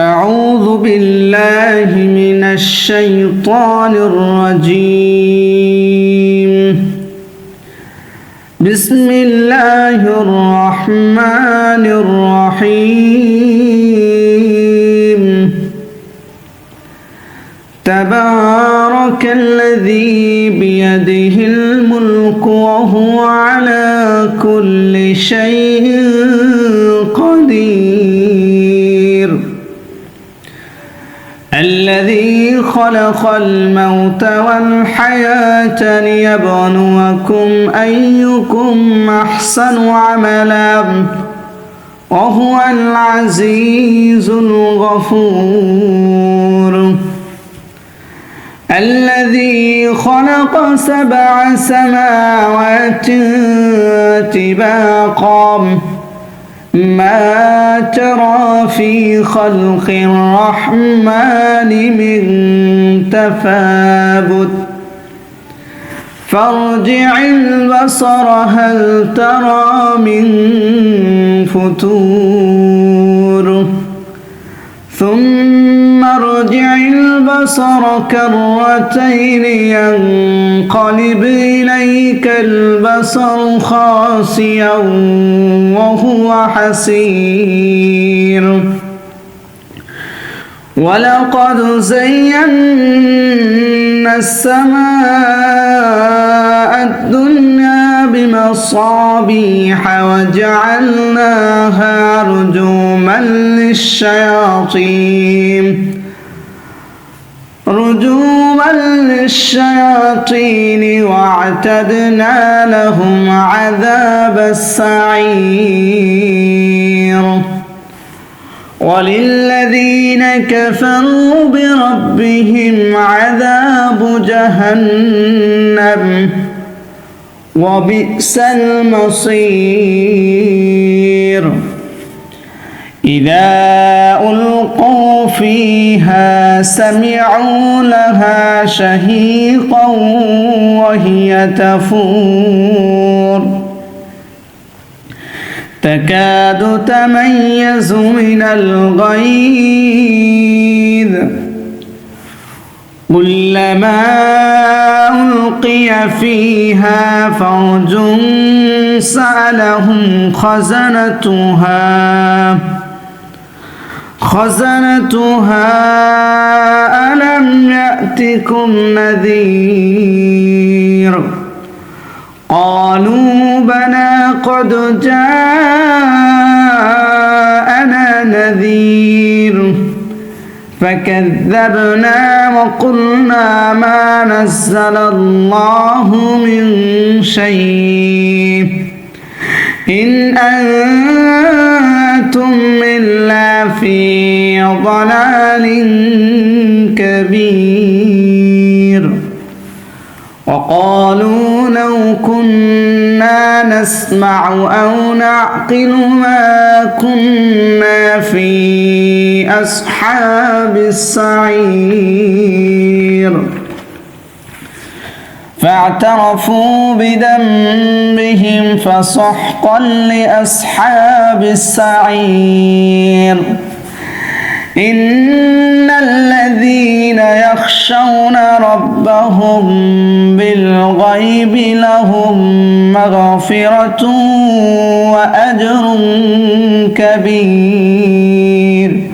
أعوذ بالله من الشيطان الرجيم بسم الله الرحمن الرحيم تبارك الذي بيده الملك وهو على كل شيء قدير الذي خلق الموت والحياة ليبلوكم أيكم أحسن عملا وهو العزيز الغفور الذي خلق 7 سماوات طباقا ما ترى في خلق الرحمن من تفاوت فارجع البصر هل ترى من فتور ثم ارجع البصر كرتين ينقلب إليك البصر خاسئا وهو حسير ولقد زينا السماء الدنيا بمصابيح وجعلناها رجوما للشياطين واعتدنا لهم عذاب السعير وللذين كفروا بربهم عذاب جهنم وبئس المصير إذا ألقوا فيها سمعوا لها شهيقا وهي تفور تكاد تميز من الغيظ كلما ألقي فيها فوج سألهم خزنتها ألم يأتكم نذير قالوا بلى قد جاءنا نذير فكذبنا وقلنا ما نزل الله من شيء إن أنتم إلا في ضلال كبير وقالوا لو كنا نسمع أو نعقل ما كنا في أصحاب السعير فاعترفوا بذنبهم فسحقا لأصحاب السعير إن الذين يخشون ربهم بالغيب لهم مغفرة وأجر كبير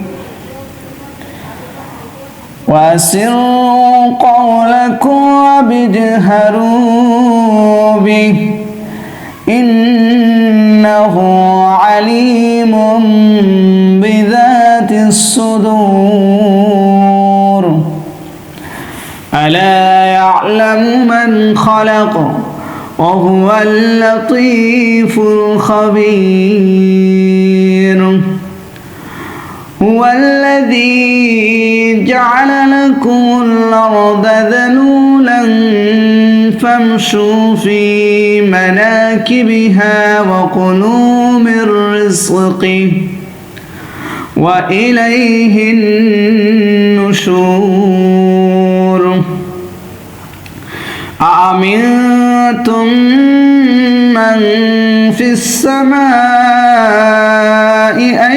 وأسروا قولكم وابجهروا به إنه عليم بذات الصدور ألا يعلم من خلق وهو اللطيف الخبير هو الذي جعل لكم الأرض ذلولا فامشوا في مناكبها وكلوا من رزقه وإليه النشور أأمنتم من في السماء أن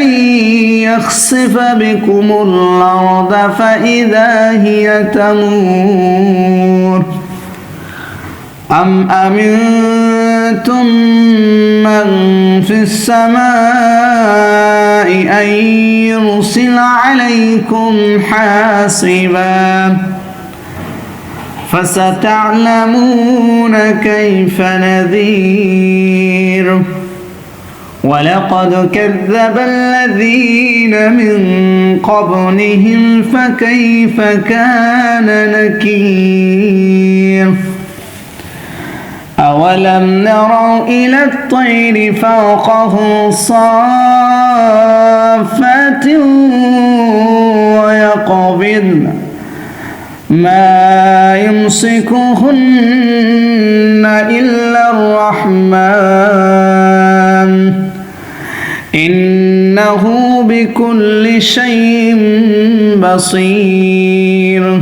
يخسف بكم الأرض فإذا هي تمور أم أمنتم من في السماء أن يرسل عليكم حاصبا فستعلمون كيف نذير ولقد كذب الذين من قبلهم فكيف كان نكير أولم نروا إلى الطير فوقهم صافات ويقبضن ما يمسكهن إلا الرحمن إنه بكل شيء بصير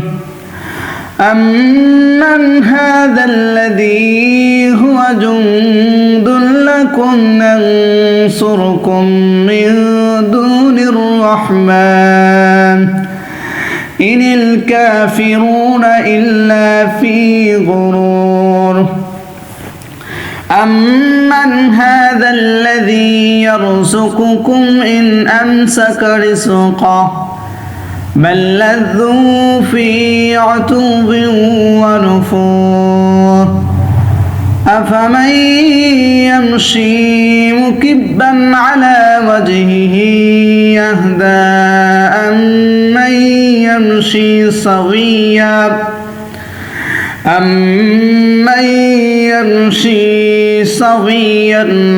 أمن هذا الذي هو جند لكم ينصركم من دون الرحمن إن الكافرون إلا في غرور أمن هذا الذي يرزقكم إن أمسك رزقه بل لذوا في عتوب ونفور أفمن يمشي مكبا على وجهه يهدى أمن يمشي سويا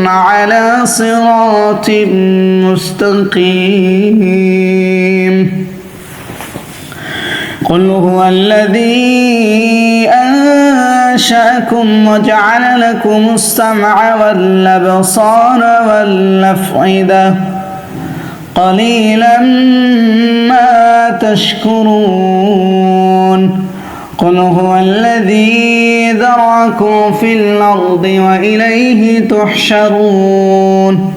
على صراط مستقيم قل هو الذي أنشأكم وجعل لكم السمع والأبصار والأفئدة قليلا ما تشكرون قل هو الذي ذرأكم في الأرض وإليه تحشرون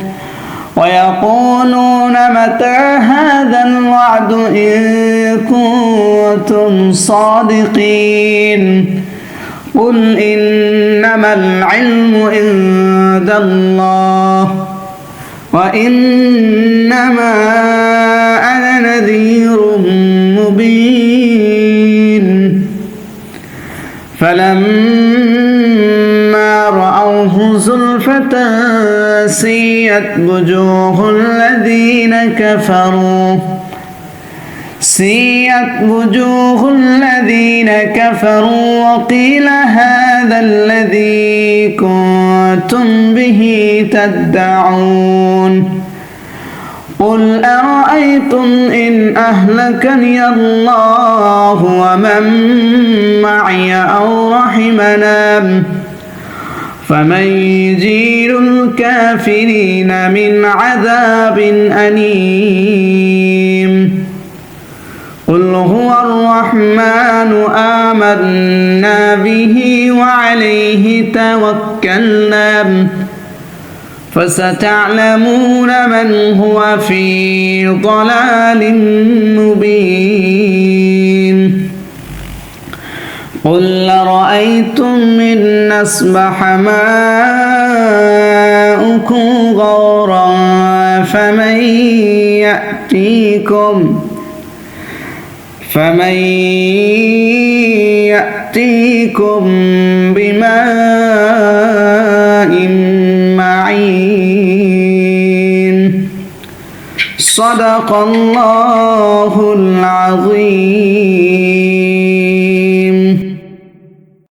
ويقولون متى هذا الوعد إن كنتم صادقين قل إنما العلم عند الله وإنما أنا نذير مبين فلما رأوه زلفة سيئت وجوه الذين كفروا وقيل هذا الذي كنتم به تدعون قل أرأيتم إن أهلكني الله ومن معي أو رحمنا فمن يجير الكافرين من عذاب أليم قل هو الرحمن آمنا به وعليه توكلنا فستعلمون من هو في ضلال مبين قل أرأيتم إن أصبح ماؤكم غورا فمن يأتيكم بماء معين صدق الله العظيم.